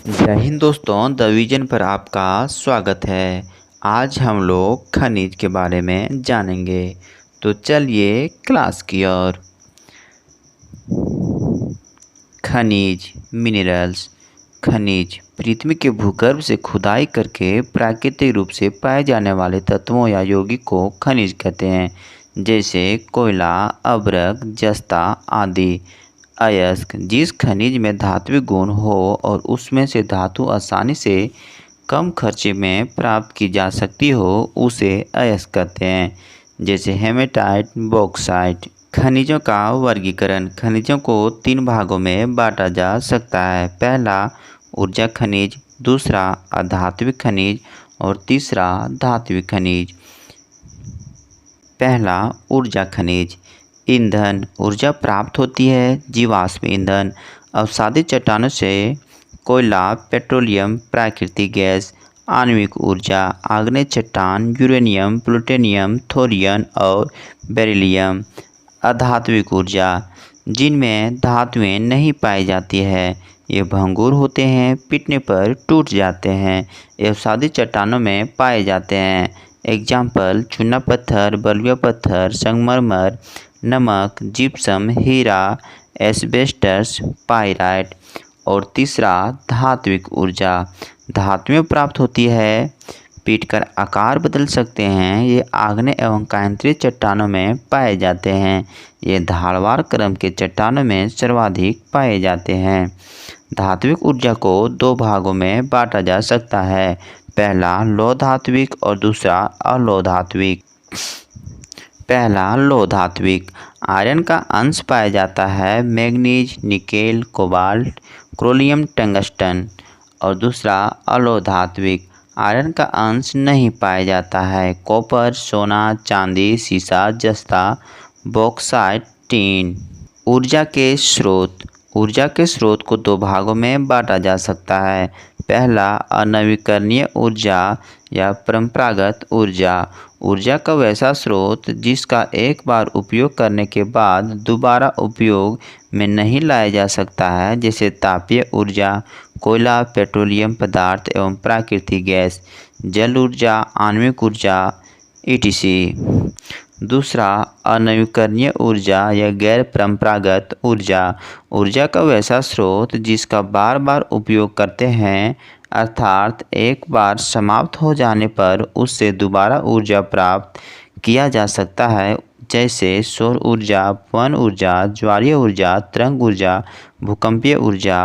जय हिंद दोस्तों, the vision पर आपका स्वागत है। आज हम लोग खनिज के बारे में जानेंगे, तो चलिए क्लास की ओर। खनिज मिनरल्स। खनिज पृथ्वी के भूगर्भ से खुदाई करके प्राकृतिक रूप से पाए जाने वाले तत्वों या यौगिक को खनिज कहते हैं, जैसे कोयला, अभ्रक, जस्ता आदि। अयस्क, जिस खनिज में धात्विक गुण हो और उसमें से धातु आसानी से कम खर्चे में प्राप्त की जा सकती हो, उसे अयस्क कहते हैं, जैसे हेमेटाइट, बॉक्साइट। खनिजों का वर्गीकरण। खनिजों को 3 भागों में बांटा जा सकता है। पहला ऊर्जा खनिज, दूसरा अधात्विक खनिज और तीसरा धात्विक खनिज। पहला ऊर्जा खनिज। ईंधन। ऊर्जा प्राप्त होती है जीवाश्म ईंधन, अवसादी चट्टानों से कोयला, पेट्रोलियम, प्राकृतिक गैस। आणविक ऊर्जा। आग्नेय चट्टान, यूरेनियम, प्लूटोनियम, थोरियम और बेरिलियम। अधात्विक ऊर्जा, जिनमें धातुएं नहीं पाई जाती है, ये भंगुर होते हैं, पिटने पर टूट जाते हैं, ये अवसादी चट्टानों में पाए जाते हैं। एग्जाम्पल: चूना पत्थर, बलुआ पत्थर, संगमरमर, नमक, जिप्सम, हीरा, एस्बेस्टस, पाइराइट। और तीसरा धात्विक ऊर्जा। धातुएं प्राप्त होती है, पीटकर आकार बदल सकते हैं, ये आग्नेय एवं कायांतरीय चट्टानों में पाए जाते हैं, ये धारवार क्रम के चट्टानों में सर्वाधिक पाए जाते हैं। धात्विक ऊर्जा को 2 भागों में बांटा जा सकता है। पहला लौह धात्विक और दूसरा अलौह धात्विक। पहला लौह धात्विक। आयरन का अंश पाया जाता है, manganese, nickel, cobalt, chromium, tungsten. और दूसरा अलौह धात्विक। आयरन का अंश नहीं पाया जाता है, कॉपर, सोना, चांदी, सीसा, जस्ता, बॉक्साइट, टीन। ऊर्जा के स्रोत। ऊर्जा के स्रोत को 2 भागों में बांटा जा सकता है। पहला अनवीकरणीय ऊर्जा या परंपरागत ऊर्जा। ऊर्जा का वैसा स्रोत जिसका एक बार उपयोग करने के बाद दोबारा उपयोग में नहीं लाया जा सकता है, जैसे तापीय ऊर्जा, कोयला, पेट्रोलियम पदार्थ एवं प्राकृतिक गैस, जल ऊर्जा, आणविक ऊर्जा, etc। दूसरा अनवीकरणीय ऊर्जा या गैर परंपरागत ऊर्जा। ऊर्जा का वैसा स्रोत जिसका बार बार उपयोग करते हैं, अर्थात एक बार समाप्त हो जाने पर उससे दोबारा ऊर्जा प्राप्त किया जा सकता है, जैसे सौर ऊर्जा, पवन ऊर्जा, ज्वारीय ऊर्जा, तरंग ऊर्जा, भूकंपीय ऊर्जा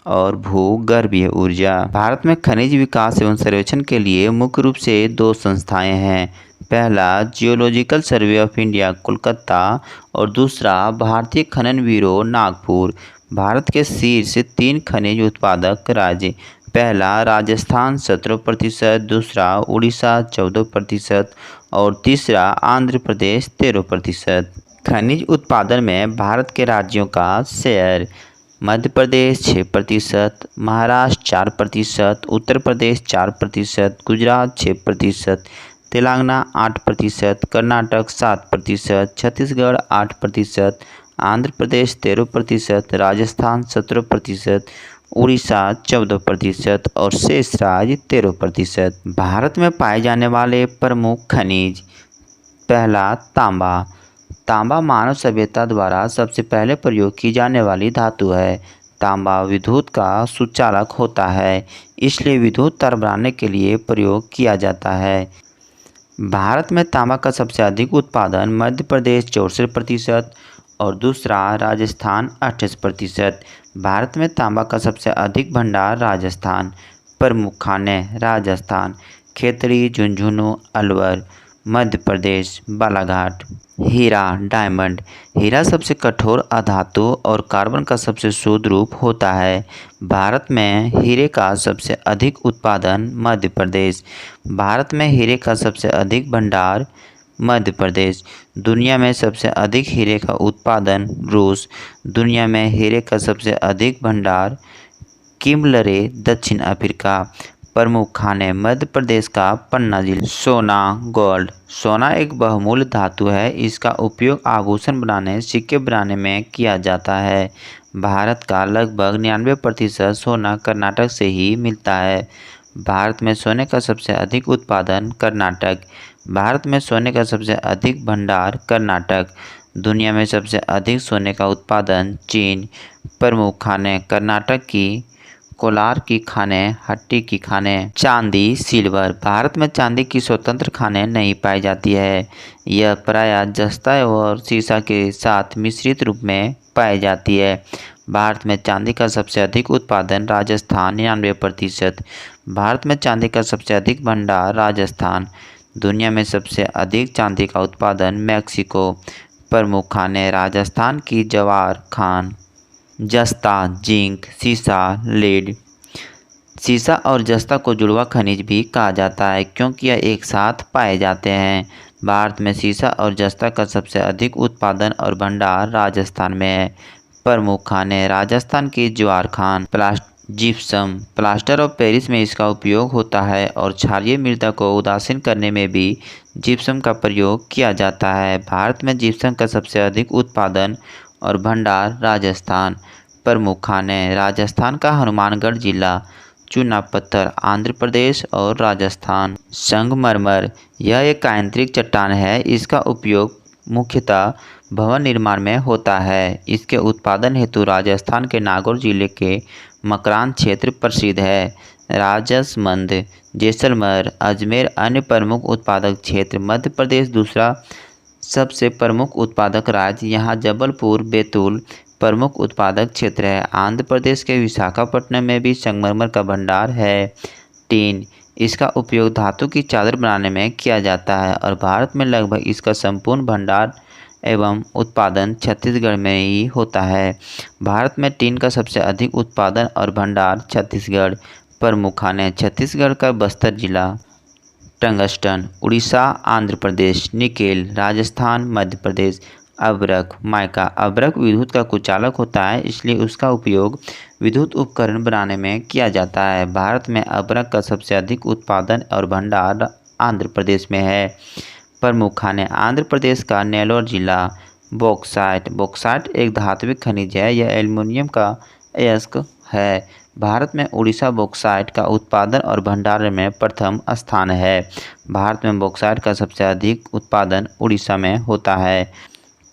और भूगर्भीय ऊर्जा। भारत में खनिज विकास एवं सर्वेक्षण के लिए मुख्य रूप से 2 संस्थाएं हैं। पहला geological survey of India Kolkata और दूसरा भारतीय खनन ब्यूरो नागपुर। भारत के शीर्ष 3 खनिज उत्पादक राज्य। पहला राजस्थान 17%, दूसरा उड़ीसा 14% और तीसरा आंध्र प्रदेश 13%। खनिज उत्पादन में भारत के राज्यों का शेयर: मध्य प्रदेश 6%, महाराष्ट्र 4%, उत्तर प्रदेश 4%, गुजरात 6%, तेलंगाना 8%, कर्नाटक 7%, छत्तीसगढ़ 8%, आंध्र प्रदेश 13%, राजस्थान 17%, उड़ीसा 14% और शेष राज्य 13%। भारत में पाए जाने वाले प्रमुख खनिज। पहला तांबा। तांबा मानव सभ्यता द्वारा सबसे पहले प्रयोग की जाने वाली धातु है। तांबा विद्युत का सुचालक होता है, इसलिए विद्युत तार बनाने के लिए प्रयोग किया जाता है। भारत में तांबा का सबसे अधिक उत्पादन मध्य प्रदेश 64% और दूसरा राजस्थान 28%। भारत में तांबा का सबसे अधिक भंडार राजस्थान। प्रमुख खाने: राजस्थान खेतड़ी, झुंझुनू, अलवर। मध्य प्रदेश बालाघाट। हीरा डायमंड। हीरा सबसे कठोर अधातु और कार्बन का सबसे शुद्ध रूप होता है। भारत में हीरे का सबसे अधिक उत्पादन मध्य प्रदेश। भारत में हीरे का सबसे अधिक भंडार मध्य प्रदेश। दुनिया में सबसे अधिक हीरे का उत्पादन रूस। दुनिया में हीरे का सबसे अधिक भंडार किमलरे, दक्षिण अफ्रीका। प्रमुख खाने: मध्य प्रदेश का पन्ना जिला। सोना गोल्ड। सोना एक बहुमूल्य धातु है, इसका उपयोग आभूषण बनाने, सिक्के बनाने में किया जाता है। भारत का लगभग 99% सोना कर्नाटक से ही मिलता है। भारत में सोने का सबसे अधिक उत्पादन कर्नाटक। भारत में सोने का सबसे अधिक भंडार कर्नाटक। दुनिया में सबसे अधिक सोने का उत्पादन चीन। प्रमुख खाने कर्नाटक की कोलार की खानें, हट्टी की खानें। चांदी सिल्वर। भारत में चांदी की स्वतंत्र खानें नहीं पाई जाती है। यह प्रायः जस्ता और सीसा के साथ मिश्रित रूप में पाई जाती है। भारत में चांदी का सबसे अधिक उत्पादन राजस्थान 99%। भारत में चांदी का सबसे अधिक भंडार राजस्थान। दुनिया में सबसे अधिक चांदी का उत्पादन मैक्सिको। प्रमुख खाने राजस्थान की जवार खान। जस्ता जिंक सीसा लेड। सीसा और जस्ता को जुड़वा खनिज भी कहा जाता है क्योंकि यह एक साथ पाए जाते हैं। भारत में सीसा और जस्ता का सबसे अधिक उत्पादन और भंडार राजस्थान में है। प्रमुख खाने राजस्थान की ज्वार खान। जिप्सम। प्लास्टर ऑफ पेरिस में इसका उपयोग होता है और क्षारीय मृदा को उदासीन करने में भी जिप्सम का प्रयोग किया जाता है। भारत में जिप्सम का सबसे अधिक उत्पादन और भंडार राजस्थान। प्रमुख खाने राजस्थान का हनुमानगढ़ जिला। चूना पत्थर आंध्र प्रदेश और राजस्थान। संगमरमर यह एक आंतरिक चट्टान है। इसका उपयोग मुख्यतः भवन निर्माण में होता है। इसके उत्पादन हेतु राजस्थान के नागौर जिले के मकरान क्षेत्र प्रसिद्ध है। राजसमंद जैसलमेर अजमेर अन्य प्रमुख उत्पादक क्षेत्र। मध्य प्रदेश दूसरा सबसे प्रमुख उत्पादक राज्य। यहाँ जबलपुर बैतूल प्रमुख उत्पादक क्षेत्र है। आंध्र प्रदेश के विशाखापट्टनम में भी संगमरमर का भंडार है। टीन इसका उपयोग धातु की चादर बनाने में किया जाता है और भारत में लगभग इसका संपूर्ण भंडार एवं उत्पादन छत्तीसगढ़ में ही होता है। भारत में टीन का सबसे अधिक उत्पादन और भंडार छत्तीसगढ़। प्रमुख खाने छत्तीसगढ़ का बस्तर जिला। टंगस्टन उड़ीसा आंध्र प्रदेश। निकेल राजस्थान मध्य प्रदेश। अभ्रक माइका अभ्रक विद्युत का कुचालक होता है इसलिए उसका उपयोग विद्युत उपकरण बनाने में किया जाता है। भारत में अभ्रक का सबसे अधिक उत्पादन और भंडार आंध्र प्रदेश में है। प्रमुख खाने आंध्र प्रदेश का नेल्लोर जिला। बॉक्साइट बॉक्साइट एक धात्विक खनिज है। यह एल्युमिनियम का अयस्क है। भारत में उड़ीसा बॉक्साइट का उत्पादन और भंडारण में प्रथम स्थान है। भारत में बॉक्साइट का सबसे अधिक उत्पादन उड़ीसा में होता है।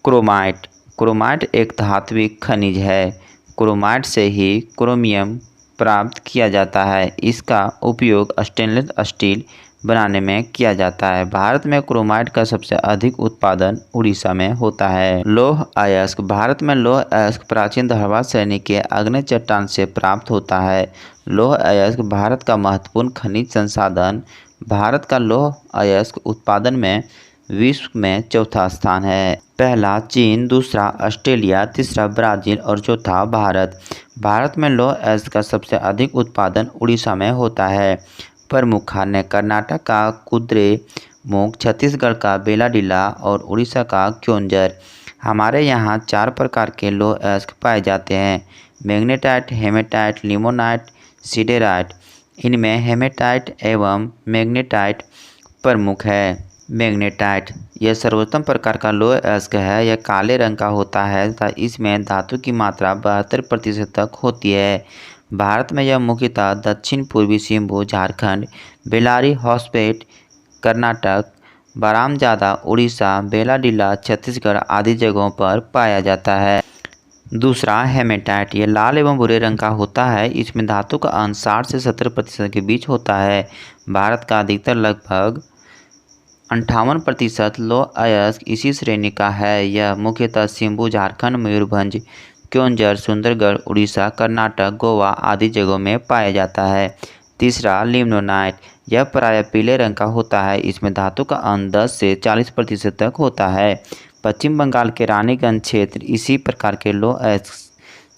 क्रोमाइट क्रोमाइट एक धात्विक खनिज है। क्रोमाइट से ही क्रोमियम प्राप्त किया जाता है। इसका उपयोग स्टेनलेस स्टील बनाने में किया जाता है। भारत में क्रोमाइट का सबसे अधिक उत्पादन उड़ीसा में होता है। लौह अयस्क भारत में लौह अयस्क प्राचीन धरवाद श्रेणी के आग्नेय चट्टान से प्राप्त होता है। लौह अयस्क भारत का महत्वपूर्ण खनिज संसाधन। भारत का लौह अयस्क उत्पादन में विश्व में चौथा स्थान है। पहला चीन दूसरा ऑस्ट्रेलिया तीसरा ब्राज़ील और चौथा भारत। भारत में लौह अयस्क का सबसे अधिक उत्पादन उड़ीसा में होता है। प्रमुख खाने कर्नाटक का कुद्रेमुख छत्तीसगढ़ का बेलाडीला और उड़ीसा का क्योंझर। हमारे यहाँ 4 प्रकार के लौह अयस्क पाए जाते हैं। Magnetite hematite limonite siderite. इनमें हेमेटाइट एवं मैग्नेटाइट प्रमुख है। मैग्नेटाइट यह सर्वोत्तम प्रकार का लौह अयस्क है। यह काले रंग का होता है तथा इसमें धातु की मात्रा 72% तक होती है। भारत में यह मुख्यतः दक्षिण पूर्वी सिंहभूम झारखंड बेल्लारी हॉस्पेट कर्नाटक बारामजादा उड़ीसा बेलाडीला छत्तीसगढ़ आदि जगहों पर पाया जाता है। दूसरा हेमेटाइट यह लाल एवं भूरे रंग का होता है। इसमें धातु का अंश 60 से 70% के बीच होता है। भारत का अधिकतर लगभग 58% लौह अयस्क इसी श्रेणी का है। यह मुख्यतः सिंहभूम झारखंड मयूरभंज क्योंझर सुंदरगढ़ उड़ीसा कर्नाटक गोवा आदि जगहों में पाया जाता है। तीसरा लिमोनाइट यह प्रायः पीले रंग का होता है। इसमें धातु का अंश 10 से 40% तक होता है। पश्चिम बंगाल के रानीगंज क्षेत्र इसी प्रकार के लौह अयस्क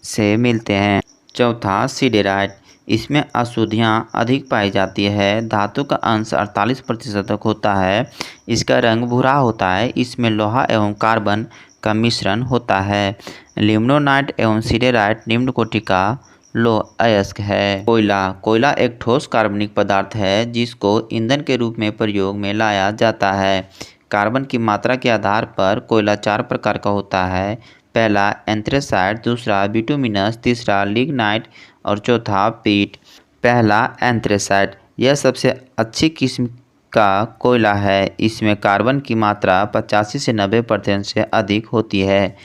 से मिलते हैं। चौथा सिडेराइट इसमें अशुद्धियाँ अधिक पाई जाती है। धातु का अंश 48% तक होता है। इसका रंग भूरा होता है। इसमें लोहा एवं कार्बन का मिश्रण होता है। लिमोनाइट एवं सिडेराइट निम्न कोटि का लौह अयस्क है। कोयला एक ठोस कार्बनिक पदार्थ है जिसको ईंधन के रूप में प्रयोग में लाया जाता है। कार्बन की मात्रा के आधार पर कोयला 4 प्रकार का होता है। पहला एंथ्रेसाइट, दूसरा बिटुमिनस, तीसरा लिग्नाइट और चौथा पीट। पहला एंथ्रेसाइट, यह सबसे अच्छी किस्म का कोयला है। इसमें कार्बन की मात्रा 85 से 90% से अधिक होती है।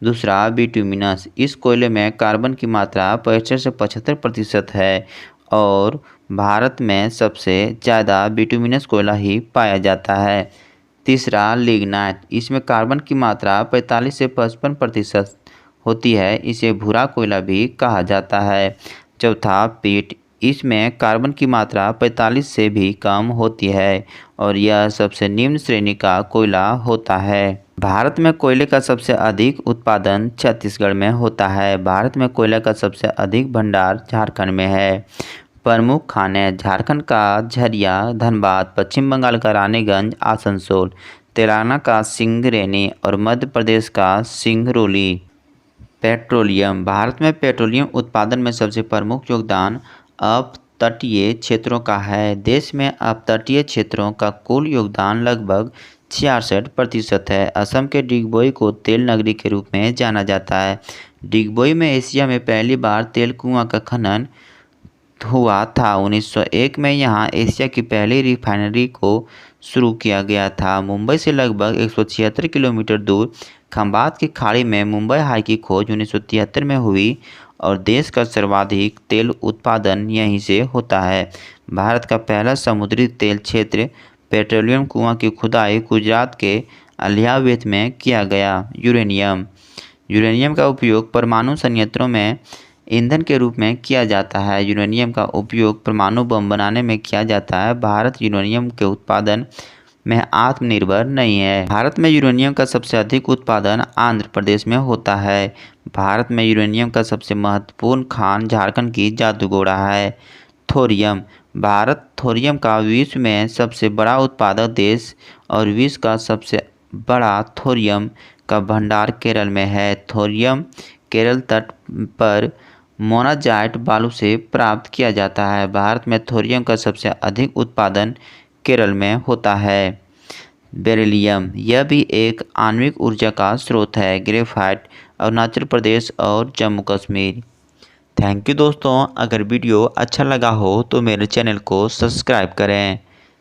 दूसरा बिटुमिनस, इस कोयले में कार्बन की मात्रा 65 से 75% है और भारत में सबसे ज़्यादा बिटुमिनस कोयला ही पाया जाता है। तीसरा लिग्नाइट, इसमें कार्बन की मात्रा 45 से 55% होती है। इसे भूरा कोयला भी कहा जाता है। चौथा पीट, इसमें कार्बन की मात्रा 45 से भी कम होती है और यह सबसे निम्न श्रेणी का कोयला होता है। भारत में कोयले का सबसे अधिक उत्पादन छत्तीसगढ़ में होता है। भारत में कोयले का सबसे अधिक भंडार झारखंड में है। प्रमुख खाने, झारखंड का झरिया, धनबाद, पश्चिम बंगाल का रानीगंज, आसनसोल, तेलंगाना का सिंगरेनी और मध्य प्रदेश का सिंगरौली। पेट्रोलियम, भारत में पेट्रोलियम उत्पादन में सबसे प्रमुख योगदान अपतटीय क्षेत्रों का है। देश में अपतटीय क्षेत्रों का कुल योगदान लगभग 66% है। असम के डिगबोई को तेल नगरी के रूप में जाना जाता है। डिगबोई में एशिया में पहली बार तेल कुआं का खनन हुआ था। 1901 में यहाँ एशिया की पहली रिफाइनरी को शुरू किया गया था। मुंबई से लगभग 176 किलोमीटर दूर खंबात की खाड़ी में मुंबई हाई की खोज 1973 में हुई और देश का सर्वाधिक तेल उत्पादन यहीं से होता है। भारत का पहला समुद्री तेल क्षेत्र पेट्रोलियम कुआं की खुदाई गुजरात के अलियावेत में किया गया। यूरेनियम, यूरेनियम का उपयोग परमाणु संयंत्रों में ईंधन के रूप में किया जाता है। यूरेनियम का उपयोग परमाणु बम बनाने में किया जाता है। भारत यूरेनियम के उत्पादन में आत्मनिर्भर नहीं है। भारत में यूरेनियम का सबसे अधिक उत्पादन आंध्र प्रदेश में होता है। भारत में यूरेनियम का सबसे महत्वपूर्ण खान झारखंड की जादूगोड़ा है। थोरियम, भारत थोरियम का विश्व में सबसे बड़ा उत्पादक देश और विश्व का सबसे बड़ा थोरियम का भंडार केरल में है। थोरियम केरल तट पर मोनाजाइट बालू से प्राप्त किया जाता है। भारत में थोरियम का सबसे अधिक उत्पादन केरल में होता है। बेरिलियम, यह भी एक आणविक ऊर्जा का स्रोत है। ग्रेफाइट अरुणाचल प्रदेश और जम्मू कश्मीर। थैंक यू दोस्तों, अगर वीडियो अच्छा लगा हो तो मेरे चैनल को सब्सक्राइब करें।